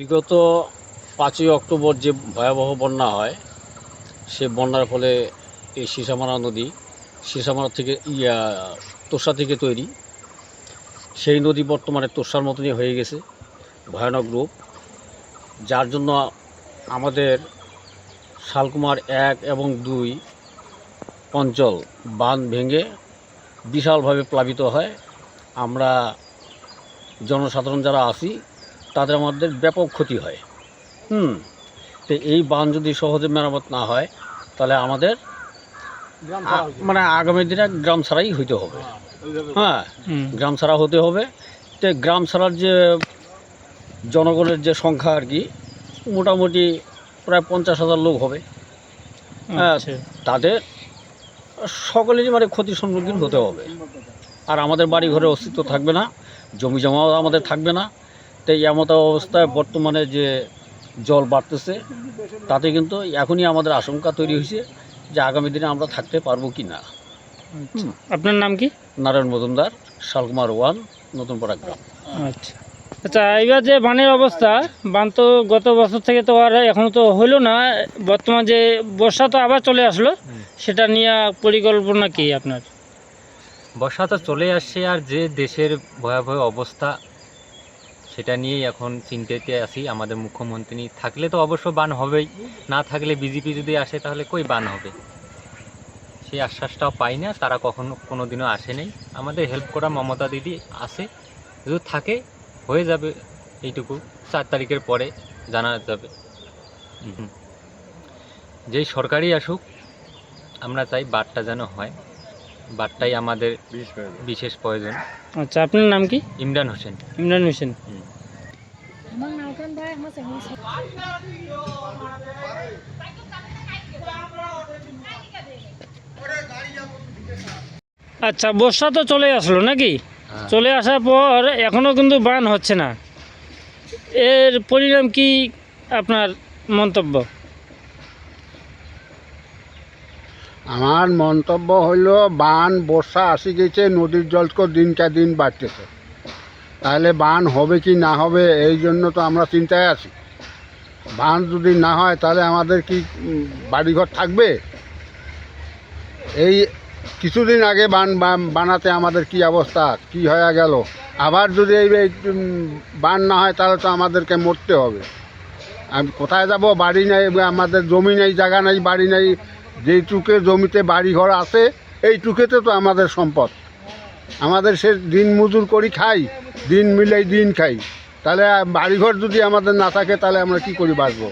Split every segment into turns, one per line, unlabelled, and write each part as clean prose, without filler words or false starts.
বিগত ৫ই অক্টোবর যে ভয়াবহ বন্যা হয়, সে বন্যার ফলে এই সিসামারা নদী, সিসামারা থেকে তোষা থেকে তৈরি সেই নদী বর্তমানে তোষার মতনই হয়ে গেছে, ভয়ানক রূপ। যার জন্য আমাদের শালকুমার ১ এবং ২ অঞ্চল বাঁধ ভেঙে বিশালভাবে প্লাবিত হয়। আমরা জনসাধারণ যারা আছি তাদের আমাদের ব্যাপক ক্ষতি হয়। তো এই বাঁধ যদি সহজে মেরামত না হয় তাহলে আমাদের মানে আগামী দিনে গ্রাম ছাড়াই হইতে হবে। হ্যাঁ, গ্রাম ছাড়া হতে হবে। তো গ্রাম ছাড়ার যে জনগণের যে সংখ্যা আর কি, মোটামুটি প্রায় ৫০,০০০ লোক হবে। হ্যাঁ, তাদের সকলেরই মানে ক্ষতির সম্মুখীন হতে হবে। আর আমাদের বাড়ি ঘরে অস্তিত্ব থাকবে না, জমি জমাও আমাদের থাকবে না। তাই এমত অবস্থায় বর্তমানে যে জল বাড়তেছে তাতে কিন্তু এখনই আমাদের আশঙ্কা তৈরি হয়েছে যে আগামী দিনে আমরা থাকতে পারবো কি না।
আপনার নাম কি?
নারায়ণ মজুমদার, শালকুমার 1, নতুনপাড়া গ্রাম।
আচ্ছা আচ্ছা, এবার যে বানের অবস্থা, বান তো গত বছর থেকে তো আর এখনও তো হইলো না, বর্তমান যে বর্ষা তো আবার চলে আসলো, সেটা নিয়ে পরিকল্পনা কি আপনার?
বর্ষা তো চলে আসছে, আর যে দেশের ভয়াবহ অবস্থা সেটা নিয়েই এখন চিন্তাতে আছি। আমাদের মুখ্যমন্ত্রী থাকলে তো অবশ্য বান হবেই, না থাকলে বিজেপি যদি আসে তাহলে কই বান হবে, সেই আশ্বাসটাও পাই না। তারা কখনো কোনোদিনও আসে নেই। আমাদের হেল্প করা মমতা দিদি আসে, যদি থাকে হয়ে যাবে এইটুকু। ৪ তারিখের পরে জানা যাবে। যেই সরকারই আসুক, আমরা চাই বারটা যেন হয়, বারটাই আমাদের বিশেষ প্রয়োজন।
আচ্ছা, আপনার নাম কি?
ইমরান হোসেন।
ইমরান হোসেন। আচ্ছা, বর্ষা তো চলে আসলো নাকি? চলে আসার পর এখনও কিন্তু বান হচ্ছে না, এর পরিণাম কি আপনার মন্তব্য?
আমার মন্তব্য হইল, বান বর্ষা আসি গেছে, নদীর জল দিনকে দিন বাড়তেছে, তাহলে বান হবে কি না হবে এই জন্য তো আমরা চিন্তায় আছি। বান যদি না হয় তাহলে আমাদের কি বাড়িঘর থাকবে? এই কিছুদিন আগে বানাতে আমাদের কি অবস্থা কি হয়ে গেল। আবার যদি এই বান না হয় তাহলে তো আমাদেরকে মরতে হবে। আমি কোথায় যাব? বাড়ি নেই, আমাদের জমি নেই, জায়গা নেই, বাড়ি নেই। যেইটুকে জমিতে বাড়িঘর আছে এইটুকুতে তো আমাদের সম্পদ। আমাদের সে দিন মজুর করি খাই, দিন মিলেই দিন খাই। তাহলে বাড়িঘর যদি আমাদের না থাকে তাহলে আমরা কি করি বাঁচবো?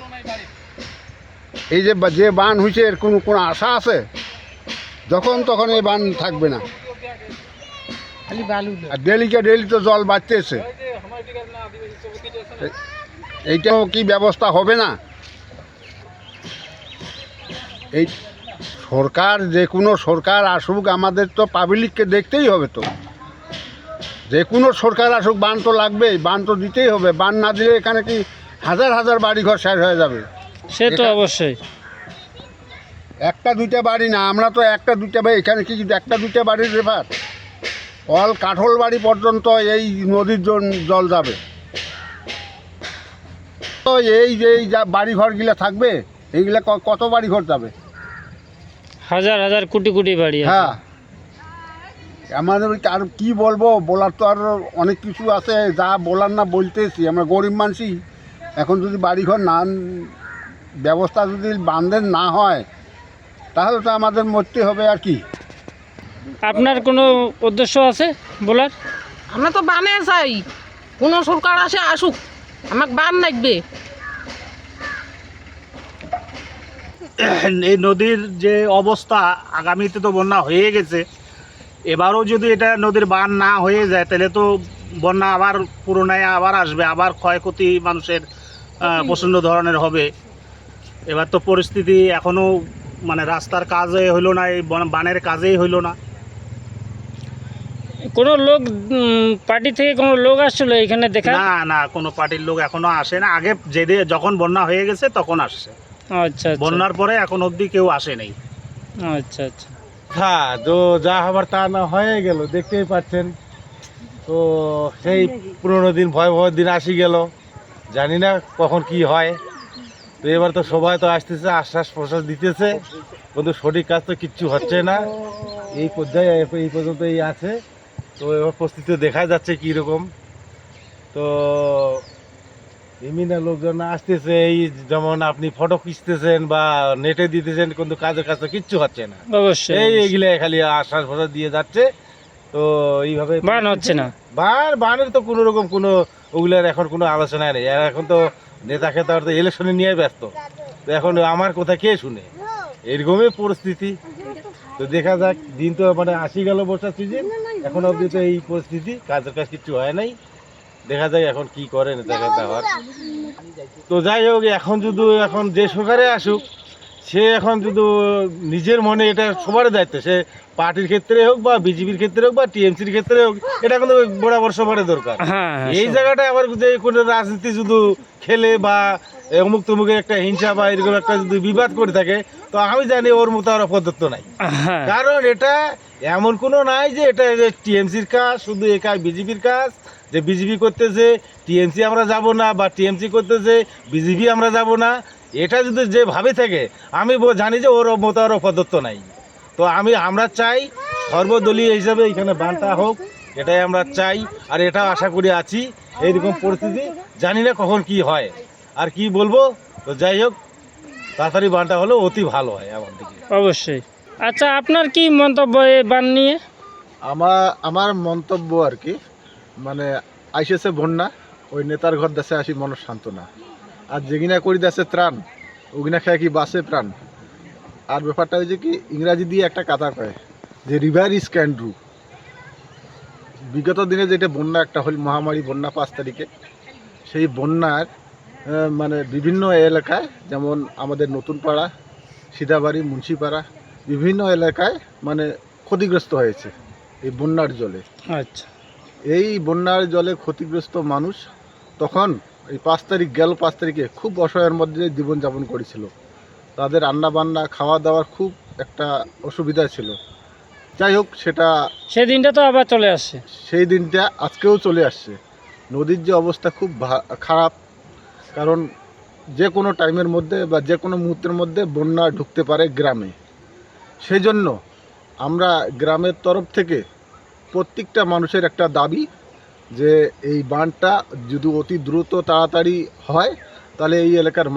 এই যে বান হয়েছে এর কোনো আশা আছে? যখন তখন এই বান থাকবে না, আর ডেলিকে ডেলি তো জল বাড়তেছে। এইটাও কি ব্যবস্থা হবে না? এই সরকার, যে কোনো সরকার আসুক, আমাদের তো পাবলিককে দেখতেই হবে। তো যে কোনো সরকার আসুক, বান তো লাগবেই, বান তো দিতেই হবে। বান না দিলে এখানে কি হাজার হাজার বাড়িঘর শেষ হয়ে যাবে।
সে তো অবশ্যই।
একটা দুইটা বাড়ি না, আমরা তো একটা দুইটা বাড়ি, এখানে কি একটা দুইটা বাড়ির ব্যাপার? অল কাঠল বাড়ি পর্যন্ত এই নদীর জল যাবে। তো এই যে বাড়িঘরগুলো থাকবে, এইগুলা কত বাড়িঘর যাবে?
হাজার হাজার কোটি কোটি বাড়ি।
হ্যাঁ, আমাদের আর কি বলবো, বলার তো আর অনেক কিছু আছে, যা বলার না বলতেছি। আমরা গরিব মানুষই, এখন যদি বাড়িঘর না ব্যবস্থা যদি বাঁধেন না হয় তাহলে তো আমাদের মরতে হবে। আর কি
আপনার কোনো উদ্দেশ্য আছে বলার?
আমরা তো বানে চাই, কোনো সরকার আসে আসুক, আমাকে বান লাগবে।
এই নদীর যে অবস্থা, আগামীতে তো বন্যা হয়ে গেছে, এবারও যদি এটা নদীর বান না হয়ে যায় তাহলে তো বন্যা আবার পুরোনায় আবার আসবে, আবার ক্ষয়ক্ষতি মানুষের প্রচণ্ড ধরনের হবে। এবার তো পরিস্থিতি এখনও মানে রাস্তার কাজে হইলো না, এই বানের কাজেই হইলো না।
কোনো লোক পার্টি থেকে কোনো লোক আসছিল এখানে দেখা?
না না, কোনো পার্টির লোক এখনো আসে না। আগে যখন বন্যা হয়ে গেছে তখন আসছে।
আচ্ছা,
বন্যার পরে এখন অবধি কেউ আসে নাই।
আচ্ছা আচ্ছা।
হ্যাঁ, তো যা হবার তা না হয়ে গেল, দেখতেই পাচ্ছেন। তো সেই পুরোনো দিন, ভয়াবহ দিন আসি গেল। জানি না কখন কি হয়। তো এবার তো সবাই তো আসতেছে, আশ্বাস প্রশ্বাস দিতেছে, কিন্তু সঠিক কাজ তো কিচ্ছু হচ্ছে না। এই পর্যায়ে এই পর্যন্ত এই আছে। তো এবার পরিস্থিতি দেখা যাচ্ছে কীরকম। তো বিভিন্ন লোকজন আসতেছে, এই যেমন আপনি ফটো খিচতেছেন বা নেটে দিতেছেন, কিন্তু কাজের কাজ তো কিচ্ছু হচ্ছে না।
অবশ্যই
এইগুলো খালি আশ্বাস ভরসা দিয়ে যাচ্ছে। তো এইভাবে
বান হচ্ছে না।
বানের তো কোনো রকম কোনো ওগুলার এখন কোনো আলোচনা নেই। আর এখন তো নেতা খেতা তো ইলেকশনে নিয়ে ব্যস্ত। তো এখন আমার কথা কে শুনে, এরকমই পরিস্থিতি। তো দেখা যাক, দিন তো মানে আসি গেল বর্ষার সিজন, এখন অবধি তো এই পরিস্থিতি, কাজের কাজ কিচ্ছু হয় নাই। দেখা যায় এখন কি করে নেতা খেতা হওয়ার। তো যাই হোক, এখন যে সরকারে আসুক, সে এখন যদি নিজের মনে, এটা সবার দায়িত্ব, সে পার্টির ক্ষেত্রে হোক বা বিজেপির ক্ষেত্রে হোক বা টিএমসির ক্ষেত্রে হোক, এটা কিন্তু বরাবর সবার দরকার।
হ্যাঁ,
এই জায়গাটা আবার যে কোনো রাজনীতি যদি খেলে বা অমুক তমুকের একটা হিংসা বা এরকম একটা যদি বিবাদ করে থাকে, তো আমি জানি ওর মতো আর পদ্ধত নাই।
হ্যাঁ,
কারণ এটা এমন কোনো নাই যে এটা টিএমসির কাজ, শুধু একা বিজেপির কাজ, যে বিজেপি করতেছে টিএমসি আমরা যাব না, বা টিএমসি করতেছে বিজেপি আমরা যাব না। এটা যদি যে ভাবে থাকে, আমি জানি যে ওর মতো আর পদ্ধত নাই। তো আমরা চাই সর্বদলীয় হিসাবে এখানে বানটা হোক, এটাই আমরা চাই। আর এটা আশা করি আছি। এইরকম পরিস্থিতি জানি না কখন কি হয়, আর কি বলবো। তো যাই হোক, তাড়াতাড়ি বানটা হলে অতি ভালো হয় আমার দিকে।
অবশ্যই। আচ্ছা, আপনার কি মন্তব্য এই বান নিয়ে?
আমার মন্তব্য আর কি, মানে আইসেছে বন্যা, ওই নেতার ঘর দেশে আসি মন সান্ত্বনা, আর যেগিনা করি দেশে ত্রাণ, ওগিনা খেয়ে কি বাসে প্রাণ। আর ব্যাপারটা হয়েছে কি, ইংরাজি দিয়ে একটা কথা কয় যে রিভার ইজ ক্যান ডু। বিগত দিনে যেটা বন্যা একটা হল, মহামারী বন্যা 5 তারিখে, সেই বন্যার মানে বিভিন্ন এলাকায়, যেমন আমাদের নতুন পাড়া, সিধাবাড়ি, মুন্সিপাড়া, বিভিন্ন এলাকায় মানে ক্ষতিগ্রস্ত হয়েছে এই বন্যার জলে।
আচ্ছা,
এই বন্যার জলে ক্ষতিগ্রস্ত মানুষ তখন এই 5 তারিখ গেল, 5 তারিখে খুব অসহায়ের মধ্যে জীবনযাপন করেছিল। তাদের রান্না বান্না খাওয়া দাওয়ার খুব একটা অসুবিধা ছিল। যাই হোক,
সেই দিনটা তো আবার চলে আসছে।
সেই দিনটা আজকেও চলে আসছে। নদীর যে অবস্থা খুব খারাপ, কারণ যে কোনো টাইমের মধ্যে বা যে কোনো মুহূর্তের মধ্যে বন্যা ঢুকতে পারে গ্রামে। সেই জন্য আমরা গ্রামের তরফ থেকে প্রত্যেকটা মানুষের একটা দাবি যে এই বাঁধটা যদি অতি দ্রুত তাড়াতাড়ি হয়, তাহলে এই এলাকার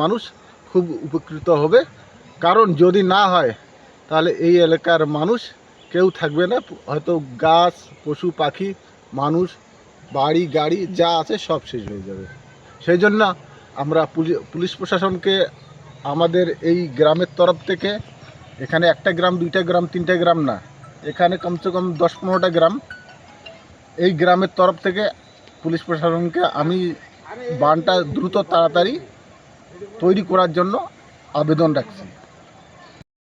মানুষ খুব উপকৃত হবে। কারণ যদি না হয়, তাহলে এই এলাকার মানুষ কেউ থাকবে না, হয়তো গাছ, পশু পাখি, মানুষ, বাড়ি গাড়ি যা আছে সব শেষ হয়ে যাবে। সেই জন্য আমরা পুলিশ প্রশাসনকে আমাদের এই গ্রামের তরফ থেকে, এখানে একটা গ্রাম, 2টা গ্রাম, 3টে গ্রাম না, এখানে কমসে কম 10-15টা গ্রাম, এই গ্রামের তরফ থেকে পুলিশ প্রশাসনকে আমি বাঁধটা দ্রুত তাড়াতাড়ি তৈরি করার জন্য আবেদন রাখছি।